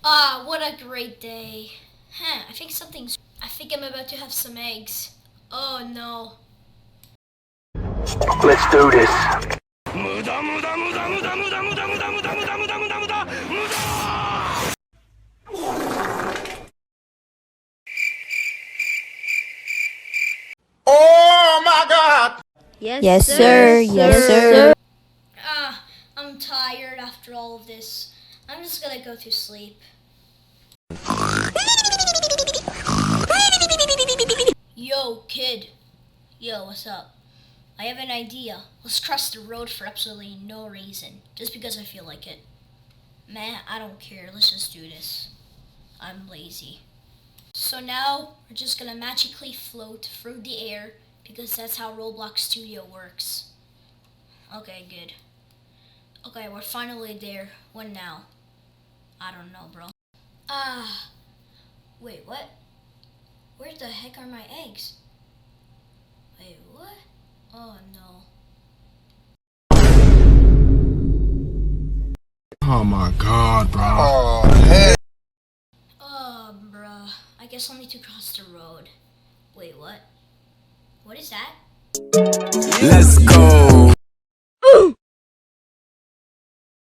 Ah, what a great day. I think I'm about to have some eggs. Oh no. Let's do this. Oh my God! Yes, sir. Yes, sir. Ah, I'm tired after all of this. I'm just gonna go to sleep. Yo, kid. Yo, what's up? I have an idea. Let's cross the road for absolutely no reason. Just because I feel like it. Man, I don't care. Let's just do this. I'm lazy. So now, we're just gonna magically float through the air because that's how Roblox Studio works. Okay, good. Okay, we're finally there. What now? I don't know, bro. Ah, wait, what? Where the heck are my eggs? Wait, what? Oh no. Oh my God, bro. Oh, bruh. I guess I'll need to cross the road. Wait, what? What is that? Let's go.